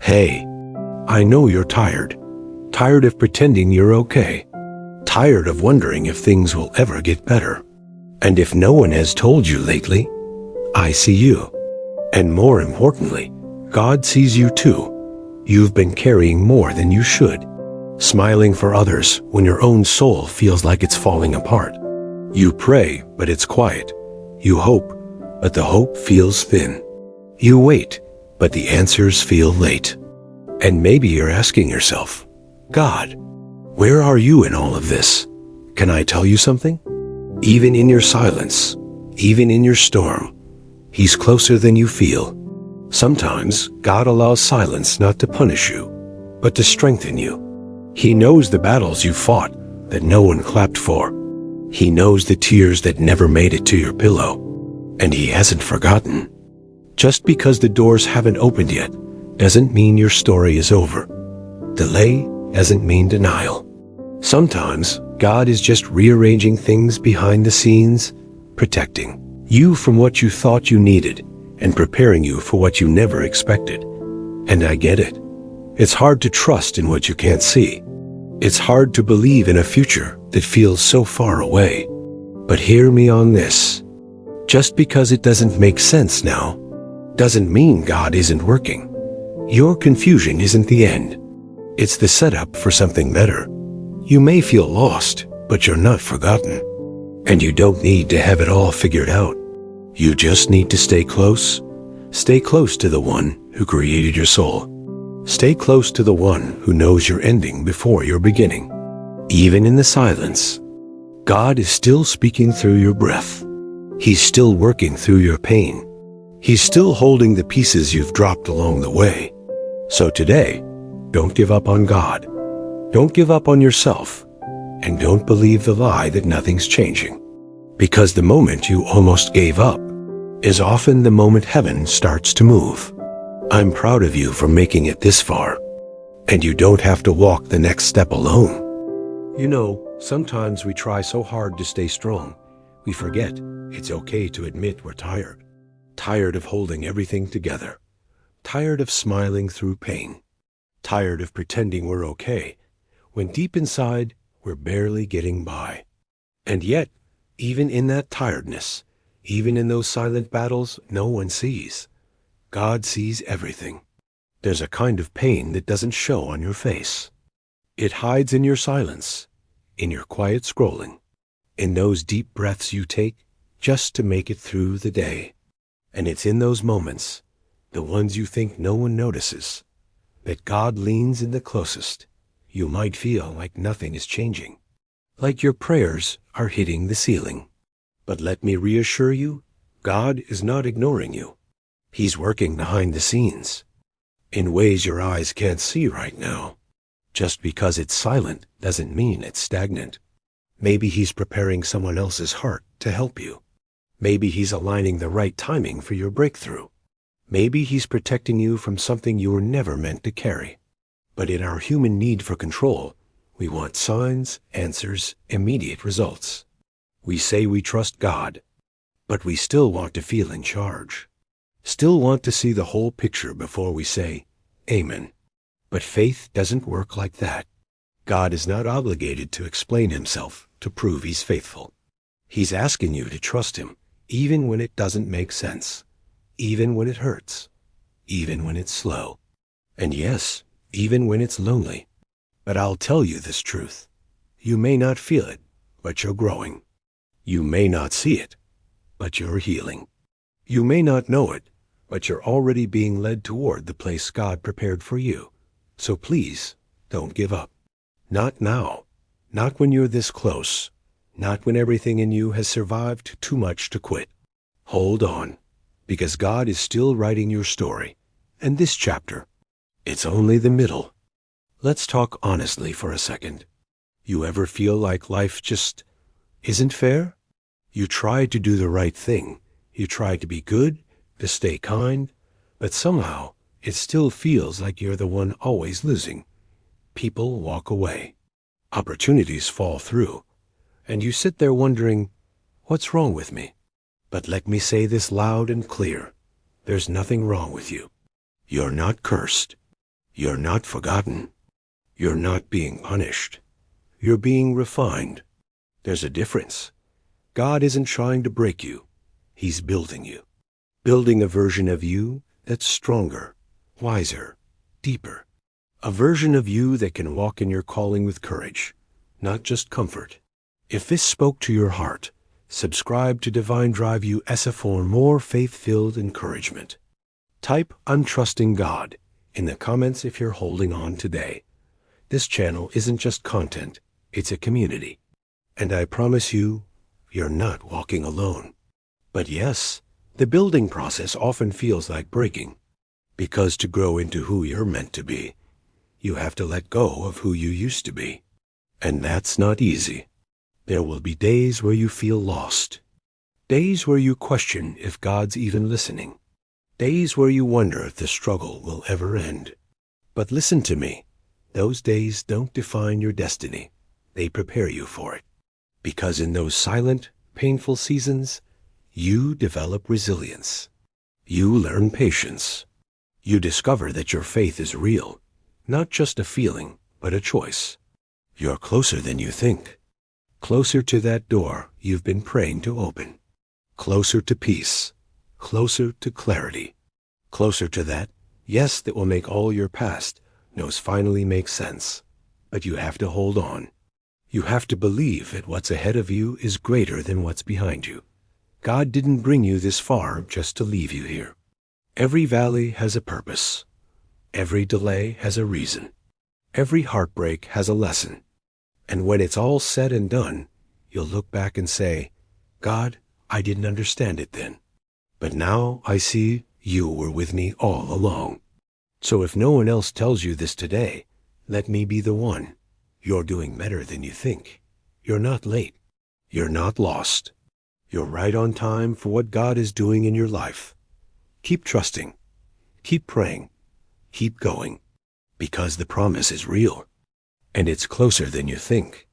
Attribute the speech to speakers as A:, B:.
A: Hey, I know you're tired. Tired of pretending you're okay. Tired of wondering if things will ever get better. And if no one has told you lately, I see you. And more importantly, God sees you too. You've been carrying more than you should. Smiling for others when your own soul feels like it's falling apart. You pray, but it's quiet. You hope, but the hope feels thin. You wait, but the answers feel late. And maybe you're asking yourself, God, where are you in all of this? Can I tell you something? Even in your silence, even in your storm, He's closer than you feel. Sometimes God allows silence not to punish you, but to strengthen you. He knows the battles you fought that no one clapped for. He knows the tears that never made it to your pillow. And He hasn't forgotten. Just because the doors haven't opened yet doesn't mean your story is over. Delay doesn't mean denial. Sometimes God is just rearranging things behind the scenes, protecting you from what you thought you needed and preparing you for what you never expected. And I get it. It's hard to trust in what you can't see. It's hard to believe in a future that feels so far away. But hear me on this. Just because it doesn't make sense now, doesn't mean God isn't working. Your confusion isn't the end. It's the setup for something better. You may feel lost, but you're not forgotten. And you don't need to have it all figured out. You just need to stay close. Stay close to the one who created your soul. Stay close to the one who knows your ending before your beginning. Even in the silence, God is still speaking through your breath. He's still working through your pain. He's still holding the pieces you've dropped along the way. So today, don't give up on God. Don't give up on yourself. And don't believe the lie that nothing's changing. Because the moment you almost gave up is often the moment heaven starts to move. I'm proud of you for making it this far. And you don't have to walk the next step alone. You know, sometimes we try so hard to stay strong, we forget it's okay to admit we're tired. Tired of holding everything together. Tired of smiling through pain. Tired of pretending we're okay, when deep inside, we're barely getting by. And yet, even in that tiredness, even in those silent battles no one sees, God sees everything. There's a kind of pain that doesn't show on your face. It hides in your silence, in your quiet scrolling, in those deep breaths you take just to make it through the day. And it's in those moments, the ones you think no one notices, that God leans in the closest. You might feel like nothing is changing, like your prayers are hitting the ceiling. But let me reassure you, God is not ignoring you. He's working behind the scenes, in ways your eyes can't see right now. Just because it's silent doesn't mean it's stagnant. Maybe He's preparing someone else's heart to help you. Maybe He's aligning the right timing for your breakthrough. Maybe He's protecting you from something you were never meant to carry. But in our human need for control, we want signs, answers, immediate results. We say we trust God, but we still want to feel in charge. Still want to see the whole picture before we say, Amen. But faith doesn't work like that. God is not obligated to explain Himself to prove He's faithful. He's asking you to trust Him, even when it doesn't make sense, even when it hurts, even when it's slow, and yes, even when it's lonely. But I'll tell you this truth. You may not feel it, but you're growing. You may not see it, but you're healing. You may not know it, but you're already being led toward the place God prepared for you. So please, don't give up. Not now. Not when you're this close. Not when everything in you has survived too much to quit. Hold on, because God is still writing your story. And this chapter, it's only the middle. Let's talk honestly for a second. You ever feel like life just isn't fair? You try to do the right thing. You try to be good, to stay kind, but somehow it still feels like you're the one always losing. People walk away. Opportunities fall through. And you sit there wondering, what's wrong with me? But let me say this loud and clear. There's nothing wrong with you. You're not cursed. You're not forgotten. You're not being punished. You're being refined. There's a difference. God isn't trying to break you. He's building you. Building a version of you that's stronger, wiser, deeper. A version of you that can walk in your calling with courage, not just comfort. If this spoke to your heart, subscribe to Divine Drive USA for more faith-filled encouragement. Type "I'm trusting God" in the comments if you're holding on today. This channel isn't just content, it's a community. And I promise you, you're not walking alone. But yes, the building process often feels like breaking. Because to grow into who you're meant to be, you have to let go of who you used to be. And that's not easy. There will be days where you feel lost. Days where you question if God's even listening. Days where you wonder if the struggle will ever end. But listen to me. Those days don't define your destiny. They prepare you for it. Because in those silent, painful seasons, you develop resilience. You learn patience. You discover that your faith is real, not just a feeling, but a choice. You're closer than you think. Closer to that door you've been praying to open. Closer to peace. Closer to clarity. Closer to that yes that will make all your past no's finally make sense. But you have to hold on. You have to believe that what's ahead of you is greater than what's behind you. God didn't bring you this far just to leave you here. Every valley has a purpose. Every delay has a reason. Every heartbreak has a lesson. And when it's all said and done, you'll look back and say, "God, I didn't understand it then. But now I see you were with me all along." So if no one else tells you this today, let me be the one. You're doing better than you think. You're not late. You're not lost. You're right on time for what God is doing in your life. Keep trusting. Keep praying. Keep going. Because the promise is real. And it's closer than you think.